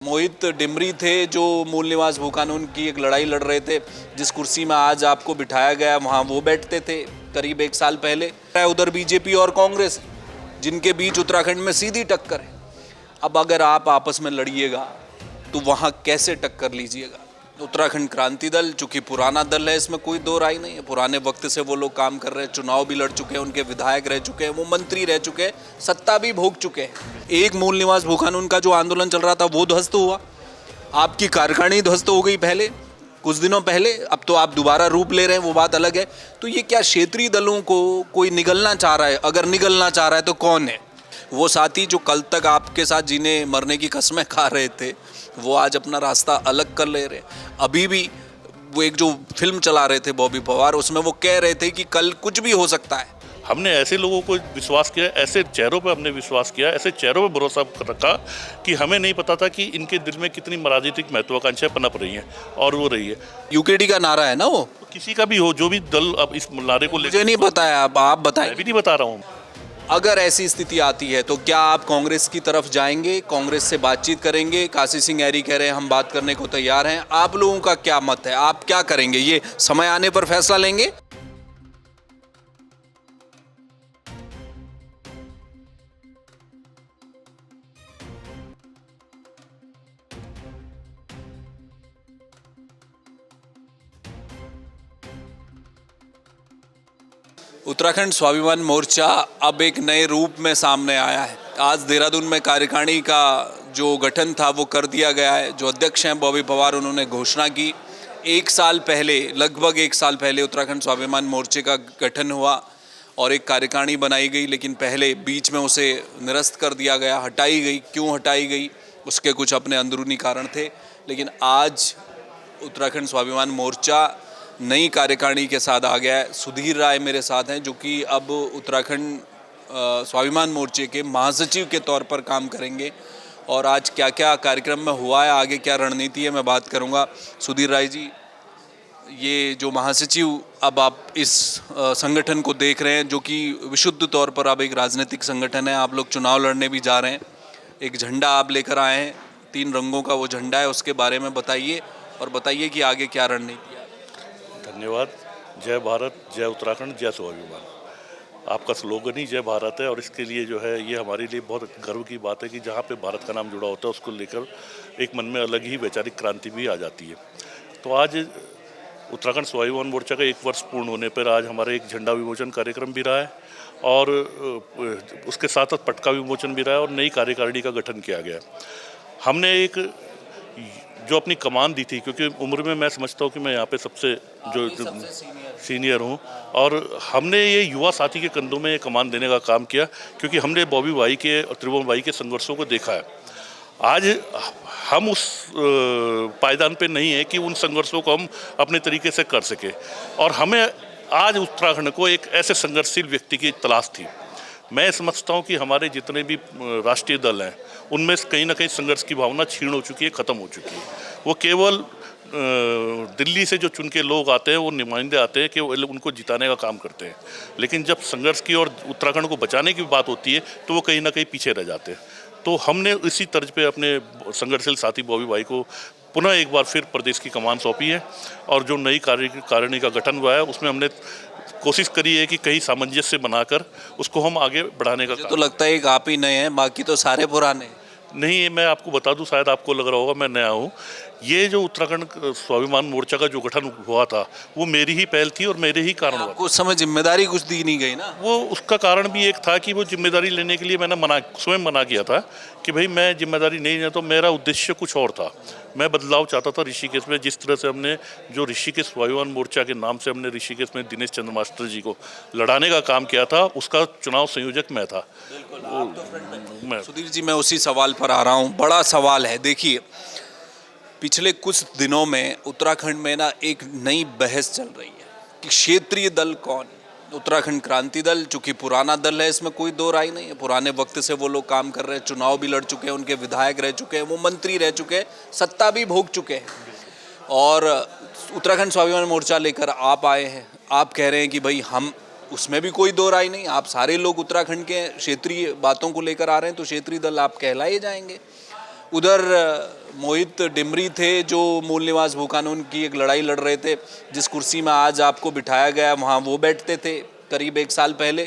मोहित डिमरी थे जो मूल निवास भू कानून की एक लड़ाई लड़ रहे थे। जिस कुर्सी में आज आपको बिठाया गया वहां वो बैठते थे करीब एक साल पहले। उधर बीजेपी और कांग्रेस जिनके बीच उत्तराखंड में सीधी टक्कर है। अब अगर आप आपस में लड़िएगा तो वहां कैसे टक्कर लीजिएगा। उत्तराखंड क्रांति दल चूंकि पुराना दल है, इसमें कोई दो राय नहीं है। पुराने वक्त से वो लोग काम कर रहे हैं, चुनाव भी लड़ चुके हैं, उनके विधायक रह चुके हैं, वो मंत्री रह चुके हैं, सत्ता भी भोग चुके हैं। एक मूल निवास भू कानून का जो आंदोलन चल रहा था वो ध्वस्त हुआ, आपकी कार्यकारिणी ध्वस्त हो गई पहले कुछ दिनों पहले। अब तो आप दोबारा रूप ले रहे हैं, वो बात अलग है। तो ये क्या क्षेत्रीय दलों को कोई निगलना चाह रहा है? अगर निगलना चाह रहा है तो कौन है वो साथी जो कल तक आपके साथ जीने मरने की कसमें खा रहे थे, वो आज अपना रास्ता अलग कर ले रहे हैं। अभी भी वो एक जो फिल्म चला रहे थे बॉबी पवार, उसमें वो कह रहे थे कि कल कुछ भी हो सकता है। हमने ऐसे लोगों को विश्वास किया, ऐसे चेहरों पर हमने विश्वास किया, ऐसे चेहरों पर भरोसा रखा कि हमें नहीं पता था कि इनके दिल में कितनी राजनीतिक महत्वाकांक्षाएं पनप रही हैं और वो रही है। यूकेडी का नारा है ना वो, किसी का भी हो, जो भी दल अब इस नारे को मुझे नहीं पता है, आप बताएं। मैं भी नहीं बता रहा हूँ। अगर ऐसी स्थिति आती है तो क्या आप कांग्रेस की तरफ जाएंगे, कांग्रेस से बातचीत करेंगे? काशी सिंह ऐरी कह रहे हैं हम बात करने को तैयार हैं। आप लोगों का क्या मत है, आप क्या करेंगे? ये समय आने पर फैसला लेंगे। उत्तराखंड स्वाभिमान मोर्चा अब एक नए रूप में सामने आया है। आज देहरादून में कार्यकारिणी का जो गठन था वो कर दिया गया है। जो अध्यक्ष हैं बॉबी पवार, उन्होंने घोषणा की। एक साल पहले, लगभग एक साल पहले उत्तराखंड स्वाभिमान मोर्चे का गठन हुआ और एक कार्यकारिणी बनाई गई, लेकिन पहले बीच में उसे निरस्त कर दिया गया, हटाई गई। क्यों हटाई गई, उसके कुछ अपने अंदरूनी कारण थे। लेकिन आज उत्तराखंड स्वाभिमान मोर्चा नई कार्यकारिणी के साथ आ गया है। सुधीर राय मेरे साथ हैं जो कि अब उत्तराखंड स्वाभिमान मोर्चे के महासचिव के तौर पर काम करेंगे। और आज क्या क्या कार्यक्रम में हुआ है, आगे क्या रणनीति है, मैं बात करूंगा। सुधीर राय जी, ये जो महासचिव अब आप इस संगठन को देख रहे हैं जो कि विशुद्ध तौर पर अब एक राजनीतिक संगठन है, आप लोग चुनाव लड़ने भी जा रहे हैं, एक झंडा आप लेकर आए हैं, 3 रंगों का वो झंडा है, उसके बारे में बताइए और बताइए कि आगे क्या रणनीति है। धन्यवाद। जय भारत, जय उत्तराखंड, जय स्वाभिमान। आपका स्लोगन ही जय भारत है और इसके लिए जो है ये हमारे लिए बहुत गर्व की बात है कि जहाँ पे भारत का नाम जुड़ा होता है उसको लेकर एक मन में अलग ही वैचारिक क्रांति भी आ जाती है। तो आज उत्तराखंड स्वाभिमान मोर्चा का 1 वर्ष पूर्ण होने पर आज हमारा एक झंडा विमोचन कार्यक्रम भी रहा है और उसके साथ साथ पटका विमोचन भी रहा है और नई कार्यकारिणी का गठन किया गया। हमने एक जो अपनी कमान दी थी, क्योंकि उम्र में मैं समझता हूँ कि मैं यहाँ पे सबसे सीनियर हूँ और हमने ये युवा साथी के कंधों में ये कमान देने का काम किया क्योंकि हमने बॉबी भाई के और त्रिभुवन भाई के संघर्षों को देखा है। आज हम उस पायदान पे नहीं है कि उन संघर्षों को हम अपने तरीके से कर सके और हमें आज उत्तराखंड को एक ऐसे संघर्षशील व्यक्ति की तलाश थी। मैं समझता हूँ कि हमारे जितने भी राष्ट्रीय दल हैं उनमें कहीं ना कहीं संघर्ष की भावना क्षीण हो चुकी है, ख़त्म हो चुकी है। वो केवल दिल्ली से जो चुन के लोग आते हैं, वो नुमाइंदे आते हैं कि वो उनको जिताने का काम करते हैं, लेकिन जब संघर्ष की और उत्तराखंड को बचाने की बात होती है तो वो कहीं ना कहीं पीछे रह जाते हैं। तो हमने इसी तर्ज पे अपने संघर्षशील साथी बॉबी भाई को पुनः एक बार फिर प्रदेश की कमान सौंपी है और जो नई कार्यकारिणी का गठन हुआ है उसमें हमने कोशिश करी है कि कहीं सामंजस्य बनाकर उसको हम आगे बढ़ाने का। तो लगता है कि आप ही नए हैं, बाकी तो सारे पुराने नहीं। मैं आपको बता दूं, शायद आपको लग रहा होगा मैं नया हूं। ये जो उत्तराखंड स्वाभिमान मोर्चा का जो गठन हुआ था वो मेरी ही पहल थी और मेरे ही कारण हुआ। उस समय जिम्मेदारी कुछ दी नहीं गई ना। वो उसका कारण भी एक था कि वो जिम्मेदारी लेने के लिए मैंने स्वयं मना किया था कि भाई मैं जिम्मेदारी नहीं लेता। तो मेरा उद्देश्य कुछ और था, मैं बदलाव चाहता था ऋषिकेश में। जिस तरह से हमने जो ऋषिकेश स्वाभिमान मोर्चा के नाम से हमने ऋषिकेश में दिनेश चंद्र मास्टर जी को लड़ाने का काम किया था, उसका चुनाव संयोजक मैं था। सुधीर जी, मैं उसी सवाल पर आ रहा हूँ। बड़ा सवाल है। देखिए, पिछले कुछ दिनों में उत्तराखंड में ना एक नई बहस चल रही है कि क्षेत्रीय दल कौन। उत्तराखंड क्रांति दल चूंकि पुराना दल है, इसमें कोई दो राय नहीं है। पुराने वक्त से वो लोग काम कर रहे हैं, चुनाव भी लड़ चुके हैं, उनके विधायक रह चुके हैं, वो मंत्री रह चुके हैं, सत्ता भी भोग चुके हैं। और उत्तराखंड स्वाभिमान मोर्चा लेकर आप आए हैं, आप कह रहे हैं कि भाई हम, उसमें भी कोई दो राय नहीं। आप सारे लोग उत्तराखंड के क्षेत्रीय बातों को लेकर आ रहे हैं तो क्षेत्रीय दल आप कहलाए जाएंगे। उधर मोहित डिमरी थे जो मूल निवास भू कानून की एक लड़ाई लड़ रहे थे, जिस कुर्सी में आज आपको बिठाया गया वहाँ वो बैठते थे करीब 1 साल पहले।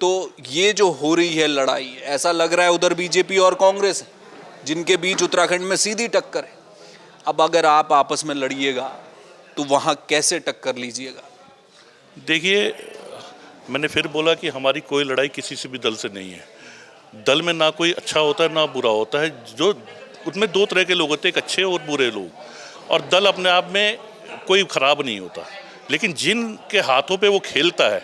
तो ये जो हो रही है लड़ाई, ऐसा लग रहा है उधर बीजेपी और कांग्रेस है जिनके बीच उत्तराखंड में सीधी टक्कर है। अब अगर आप आपस में लड़िएगा तो वहाँ कैसे टक्कर लीजिएगा? देखिए, मैंने फिर बोला कि हमारी कोई लड़ाई किसी से भी दल से नहीं है। दल में ना कोई अच्छा होता है ना बुरा होता है। जो उसमें दो तरह के लोग होते हैं, एक अच्छे और बुरे लोग, और दल अपने आप में कोई खराब नहीं होता। लेकिन जिनके हाथों पे वो खेलता है,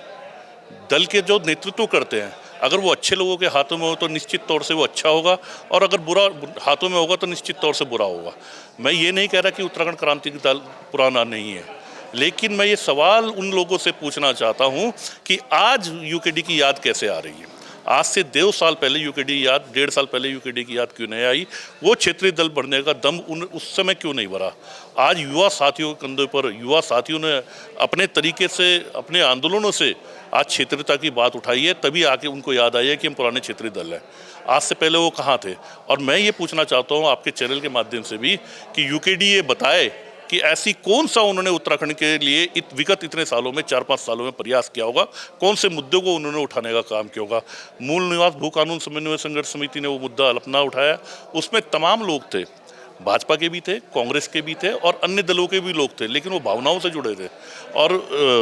दल के जो नेतृत्व करते हैं, अगर वो अच्छे लोगों के हाथों में हो तो निश्चित तौर से वो अच्छा होगा, और अगर बुरा हाथों में होगा तो निश्चित तौर से बुरा होगा। मैं ये नहीं कह रहा कि उत्तराखंड क्रांतिकारी दल पुराना नहीं है, लेकिन मैं ये सवाल उन लोगों से पूछना चाहता हूँ कि आज यूकेडी की याद कैसे आ रही है। आज से 1.5 साल पहले यूकेडी याद, 1.5 साल पहले यूकेडी की याद क्यों नहीं आई? वो क्षेत्रीय दल बढ़ने का दम उस समय क्यों नहीं भरा? आज युवा साथियों के कंधे पर, युवा साथियों ने अपने तरीके से, अपने आंदोलनों से आज क्षेत्रीयता की बात उठाई है, तभी आके उनको याद आई है कि हम पुराने क्षेत्रीय दल हैं। आज से पहले वो कहाँ थे? और मैं ये पूछना चाहता हूँ आपके चैनल के माध्यम से भी कि यूकेडी ये बताए कि ऐसी कौन सा उन्होंने उत्तराखंड के लिए विगत इतने सालों में, 4-5 सालों में प्रयास किया होगा, कौन से मुद्दों को उन्होंने उठाने का काम किया होगा। मूल निवास भू कानून समन्वय संघर्ष समिति ने वो मुद्दा अपना उठाया, उसमें तमाम लोग थे, भाजपा के भी थे, कांग्रेस के भी थे और अन्य दलों के भी लोग थे, लेकिन वो भावनाओं से जुड़े थे। और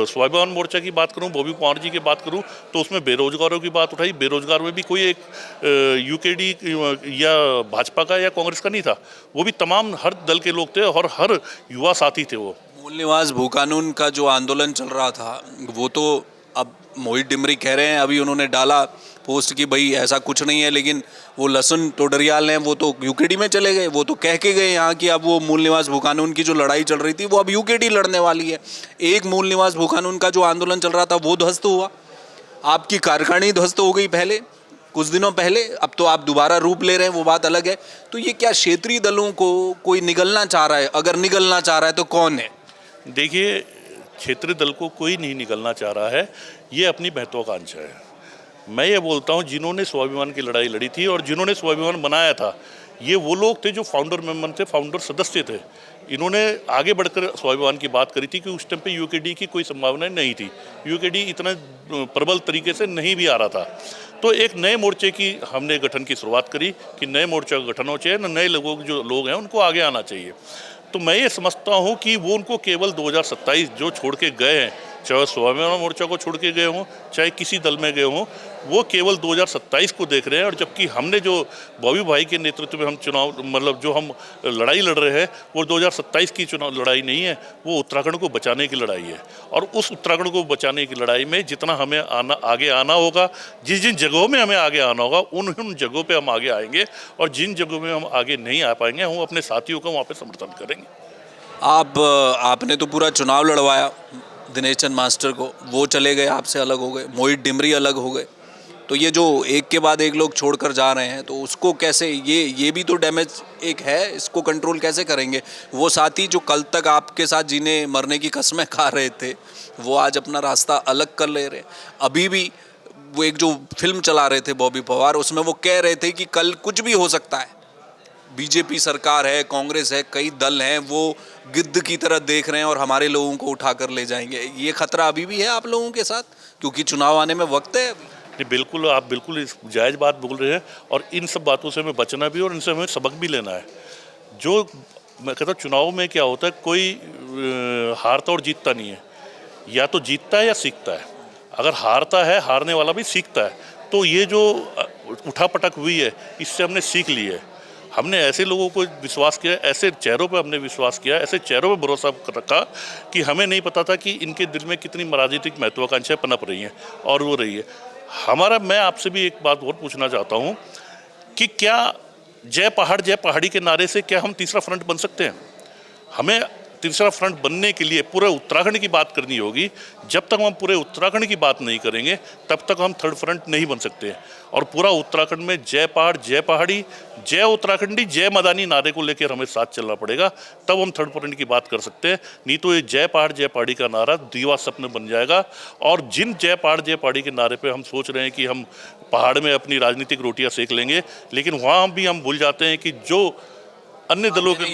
स्वाभिमान मोर्चा की बात करूं, बॉबी पवार जी की बात करूं, तो उसमें बेरोजगारों की बात उठाई। बेरोजगार में भी कोई एक यूकेडी या भाजपा का या कांग्रेस का नहीं था, वो भी तमाम हर दल के लोग थे और हर युवा साथी थे। वो मूल निवास भू कानून का जो आंदोलन चल रहा था, वो तो अब मोहित डिमरी कह रहे हैं, अभी उन्होंने डाला पोस्ट कि भाई ऐसा कुछ नहीं है, लेकिन वो लसन टोडरियाल हैं, वो तो यूकेडी में चले गए, वो तो कह के गए यहाँ कि अब वो मूल निवास भू कानून की जो लड़ाई चल रही थी वो अब यूकेडी लड़ने वाली है। एक मूल निवास भू कानून का जो आंदोलन चल रहा था वो ध्वस्त हुआ, आपकी कार्यकारिणी ध्वस्त हो गई पहले कुछ दिनों पहले, अब तो आप दोबारा रूप ले रहे हैं, वो बात अलग है। तो ये क्या क्षेत्रीय दलों को कोई निगलना चाह रहा है? अगर निगलना चाह रहा है तो कौन है? देखिए, क्षेत्रीय दल को कोई नहीं निकलना चाह रहा है, ये अपनी महत्वाकांक्षा है। मैं ये बोलता हूँ, जिन्होंने स्वाभिमान की लड़ाई लड़ी थी और जिन्होंने स्वाभिमान बनाया था, ये वो लोग थे जो फाउंडर मेंबर थे, फाउंडर सदस्य थे। इन्होंने आगे बढ़कर स्वाभिमान की बात करी थी कि उस टाइम पे यूकेडी की कोई संभावना नहीं थी, यूकेडी इतना प्रबल तरीके से नहीं भी आ रहा था। तो एक नए मोर्चे की हमने गठन की शुरुआत करी कि नए मोर्चे का गठन हो चाहिए, नए लोगों जो लोग हैं उनको आगे आना चाहिए। तो मैं ये समझता हूँ कि वो उनको केवल 2027 जो छोड़ के गए हैं, चाहे स्वाभिमान मोर्चा को छोड़ के गए हों, चाहे किसी दल में गए हों, वो केवल 2027 को देख रहे हैं। और जबकि हमने जो बॉबी भाई के नेतृत्व में हम चुनाव, मतलब जो हम लड़ाई लड़ रहे हैं, वो 2027 की चुनाव लड़ाई नहीं है, वो उत्तराखंड को बचाने की लड़ाई है। और उस उत्तराखंड को बचाने की लड़ाई में जितना हमें आगे आना होगा, जिन जिन जगहों में हमें आगे आना होगा, उन जगहों पर हम आगे आएंगे, और जिन जगहों में हम आगे नहीं आ पाएंगे, हम अपने साथियों का वहाँ पर समर्थन करेंगे। आपने तो पूरा चुनाव लड़वाया दिनेश चंद मास्टर को, वो चले गए, आपसे अलग हो गए, मोहित डिमरी अलग हो गए। तो ये जो एक के बाद एक लोग छोड़कर जा रहे हैं, तो उसको कैसे, ये भी तो डैमेज एक है, इसको कंट्रोल कैसे करेंगे? वो साथी जो कल तक आपके साथ जीने मरने की कसमें खा रहे थे, वो आज अपना रास्ता अलग कर ले रहे हैं। अभी भी वो एक जो फिल्म चला रहे थे बॉबी पवार, उसमें वो कह रहे थे कि कल कुछ भी हो सकता है, बीजेपी सरकार है, कांग्रेस है, कई दल हैं, वो गिद्ध की तरह देख रहे हैं और हमारे लोगों को उठा कर ले जाएंगे। ये खतरा अभी भी है आप लोगों के साथ, क्योंकि चुनाव आने में वक्त है अभी। नहीं, बिल्कुल, आप बिल्कुल जायज़ बात बोल रहे हैं, और इन सब बातों से हमें बचना भी और इनसे हमें सबक भी लेना है। जो मैं कहता हूँ, चुनाव में क्या होता है, कोई हारता और जीतता नहीं है, या तो जीतता है या सीखता है। अगर हारता है, हारने वाला भी सीखता है। तो ये जो उठापटक हुई है, इससे हमने सीख ली है। हमने ऐसे लोगों को विश्वास किया, ऐसे चेहरों पे हमने विश्वास किया, ऐसे चेहरों पे भरोसा रखा कि हमें नहीं पता था कि इनके दिल में कितनी राजनीतिक महत्वाकांक्षाएं पनप रही हैं, और वो रही है। मैं आपसे भी एक बात और पूछना चाहता हूँ कि क्या जय पहाड़ी के नारे से क्या हम तीसरा फ्रंट बन सकते हैं? हमें तीसरा फ्रंट बनने के लिए पूरे उत्तराखंड की बात करनी होगी। जब तक हम पूरे उत्तराखंड की बात नहीं करेंगे, तब तक हम थर्ड फ्रंट नहीं बन सकते। और पूरा उत्तराखंड में जय पहाड़ी, जय उत्तराखंडी, जय मदानी नारे को लेकर हमें साथ चलना पड़ेगा, तब हम थर्ड फ्रंट की बात कर सकते हैं। नहीं तो ये जय पहाड़ी का नारा दीवा सपने बन जाएगा। और जिन जय पहाड़ी के नारे पे हम सोच रहे हैं कि हम पहाड़ में अपनी राजनीतिक रोटियां सेक लेंगे, लेकिन वहाँ भी हम भूल जाते हैं कि जो अन्य दलों के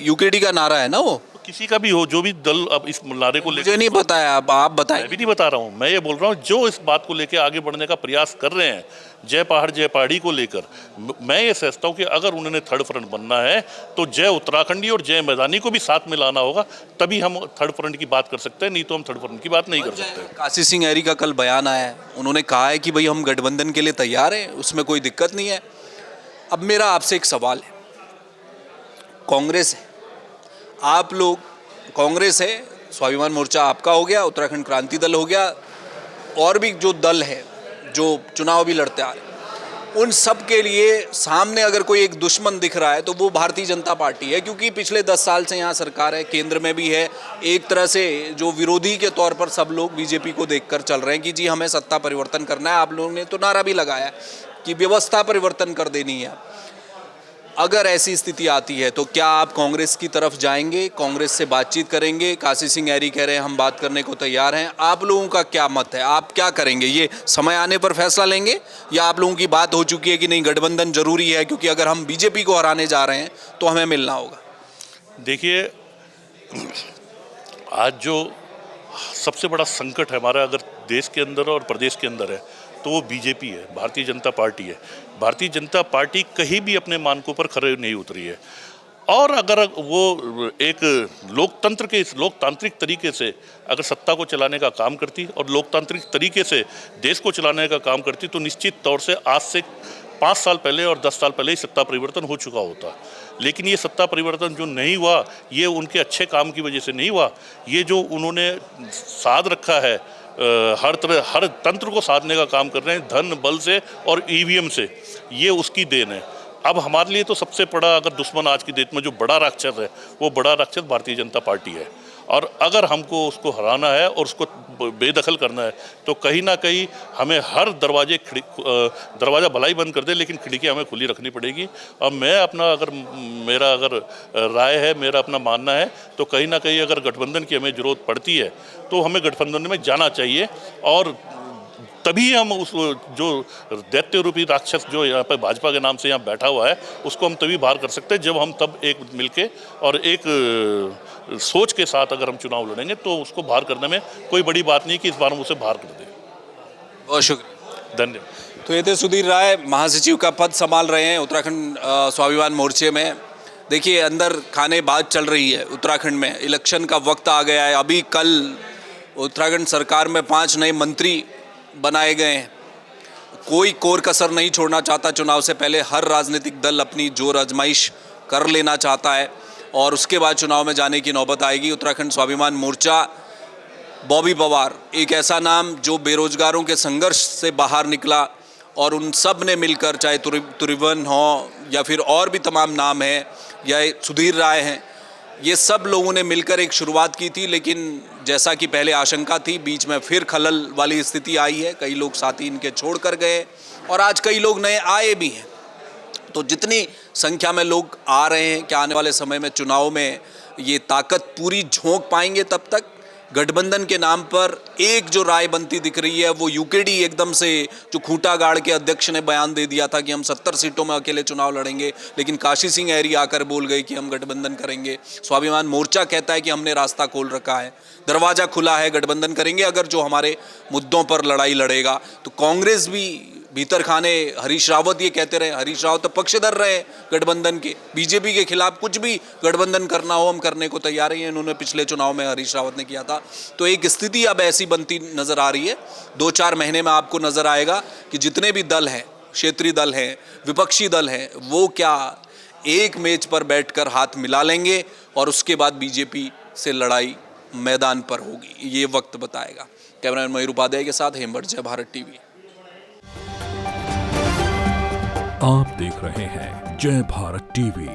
यूकेडी का नारा है ना वो, किसी का भी हो, जो भी दल अब इस नारे को लेकर, मुझे नहीं पता है, अब आप बताएं। मैं भी नहीं बता रहा हूँ, मैं ये बोल रहा हूँ जो इस बात को लेकर आगे बढ़ने का प्रयास कर रहे हैं, जय पहाड़ जय पहाड़ी को लेकर, मैं ये सोचता हूँ कि अगर उन्होंने थर्ड फ्रंट बनना है तो जय उत्तराखंडी और जय मैदानी को भी साथ में लाना होगा, तभी हम थर्ड फ्रंट की बात कर सकते हैं, नहीं तो हम थर्ड फ्रंट की बात नहीं कर सकते। काशी सिंह ऐरी का कल बयान आया है, उन्होंने कहा है कि भाई हम गठबंधन के लिए तैयार हैं, उसमें कोई दिक्कत नहीं है। अब मेरा आपसे एक सवाल है, कांग्रेस है, आप लोग, कांग्रेस है, स्वाभिमान मोर्चा आपका हो गया, उत्तराखंड क्रांति दल हो गया, और भी जो दल है जो चुनाव भी लड़ते आ रहे हैं, उन सब के लिए सामने अगर कोई एक दुश्मन दिख रहा है तो वो भारतीय जनता पार्टी है, क्योंकि पिछले 10 साल से यहाँ सरकार है, केंद्र में भी है। एक तरह से जो विरोधी के तौर पर सब लोग बीजेपी को देखकर चल रहे हैं कि जी हमें सत्ता परिवर्तन करना है। आप लोगों ने तो नारा भी लगाया कि व्यवस्था परिवर्तन कर देनी है। अगर ऐसी स्थिति आती है तो क्या आप कांग्रेस की तरफ जाएंगे, कांग्रेस से बातचीत करेंगे? काशी सिंह ऐरी कह रहे हैं हम बात करने को तैयार हैं, आप लोगों का क्या मत है, आप क्या करेंगे? ये समय आने पर फैसला लेंगे, या आप लोगों की बात हो चुकी है कि नहीं गठबंधन जरूरी है, क्योंकि अगर हम बीजेपी को हराने जा रहे हैं तो हमें मिलना होगा? देखिए, आज जो सबसे बड़ा संकट है हमारा अगर देश के अंदर और प्रदेश के अंदर है तो वो बीजेपी है, भारतीय जनता पार्टी है। भारतीय जनता पार्टी कहीं भी अपने मानकों पर खरे नहीं उतरी है, और अगर वो एक लोकतांत्रिक तरीके से अगर सत्ता को चलाने का काम करती और लोकतांत्रिक तरीके से देश को चलाने का काम करती तो निश्चित तौर से आज से 5 साल पहले और 10 साल पहले ही सत्ता परिवर्तन हो चुका होता। लेकिन ये सत्ता परिवर्तन जो नहीं हुआ, ये उनके अच्छे काम की वजह से नहीं हुआ। ये जो उन्होंने साध रखा है, हर तंत्र को साधने का काम कर रहे हैं धन बल से और ईवीएम से, ये उसकी देन है। अब हमारे लिए तो सबसे बड़ा अगर दुश्मन आज की डेट में जो बड़ा राक्षस है, वो बड़ा राक्षस भारतीय जनता पार्टी है। और अगर हमको उसको हराना है और उसको बेदखल करना है तो कहीं ना कहीं हमें हर दरवाज़ा भलाई बंद कर दे, लेकिन खिड़की हमें खुली रखनी पड़ेगी। और मेरा अगर राय है, मेरा अपना मानना है, तो कहीं ना कहीं अगर गठबंधन की हमें ज़रूरत पड़ती है तो हमें गठबंधन में जाना चाहिए, और तभी हम उस जो दैत्य रूपी राक्षस जो यहाँ पर भाजपा के नाम से यहाँ बैठा हुआ है उसको हम तभी बाहर कर सकते हैं जब हम तब एक मिलके और एक सोच के साथ अगर हम चुनाव लड़ेंगे तो उसको बाहर करने में कोई बड़ी बात नहीं कि इस बार हम उसे बाहर कर दें। बहुत शुक्रिया, धन्यवाद। तो ये थे सुधीर राय, महासचिव का पद संभाल रहे हैं उत्तराखंड स्वाभिमान मोर्चे में। देखिए, अंदर खाने बात चल रही है उत्तराखंड में, इलेक्शन का वक्त आ गया है। अभी कल उत्तराखंड सरकार में 5 नए मंत्री बनाए गए हैं। कोई कोर कसर नहीं छोड़ना चाहता चुनाव से पहले, हर राजनीतिक दल अपनी जोर आजमाइश कर लेना चाहता है और उसके बाद चुनाव में जाने की नौबत आएगी। उत्तराखंड स्वाभिमान मोर्चा, बॉबी पवार, एक ऐसा नाम जो बेरोजगारों के संघर्ष से बाहर निकला और उन सब ने मिलकर, चाहे तुरिवन हो या फिर और भी तमाम नाम हैं या सुधीर राय हैं, ये सब लोगों ने मिलकर एक शुरुआत की थी। लेकिन जैसा कि पहले आशंका थी, बीच में फिर खलल वाली स्थिति आई है, कई लोग साथी इनके छोड़ कर गए और आज कई लोग नए आए भी हैं। तो जितनी संख्या में लोग आ रहे हैं, क्या आने वाले समय में चुनाव में ये ताकत पूरी झोंक पाएंगे? तब तक गठबंधन के नाम पर एक जो राय बनती दिख रही है वो यूकेडी एकदम से, जो खूंटा गाड़ के अध्यक्ष ने बयान दे दिया था कि हम 70 सीटों में अकेले चुनाव लड़ेंगे, लेकिन काशी सिंह ऐरी आकर बोल गए कि हम गठबंधन करेंगे। स्वाभिमान मोर्चा कहता है कि हमने रास्ता खोल रखा है, दरवाज़ा खुला है, गठबंधन करेंगे अगर जो हमारे मुद्दों पर लड़ाई लड़ेगा। तो कांग्रेस भी भीतर खाने, हरीश रावत ये कहते रहे, हरीश रावत तो पक्षधर रहे गठबंधन के, बीजेपी के खिलाफ कुछ भी गठबंधन करना हो हम करने को तैयार हैं, इन्होंने पिछले चुनाव में हरीश रावत ने किया था। तो एक स्थिति अब ऐसी बनती नजर आ रही है, 2-4 महीने में आपको नजर आएगा कि जितने भी दल हैं, क्षेत्रीय दल हैं, विपक्षी दल हैं, वो क्या एक मेज पर बैठकर हाथ मिला लेंगे और उसके बाद बीजेपी से लड़ाई मैदान पर होगी, ये वक्त बताएगा। कैमरामैन मयूर उपाध्याय के साथ हेमवर्ट, जय भारत टीवी। आप देख रहे हैं जय भारत टीवी।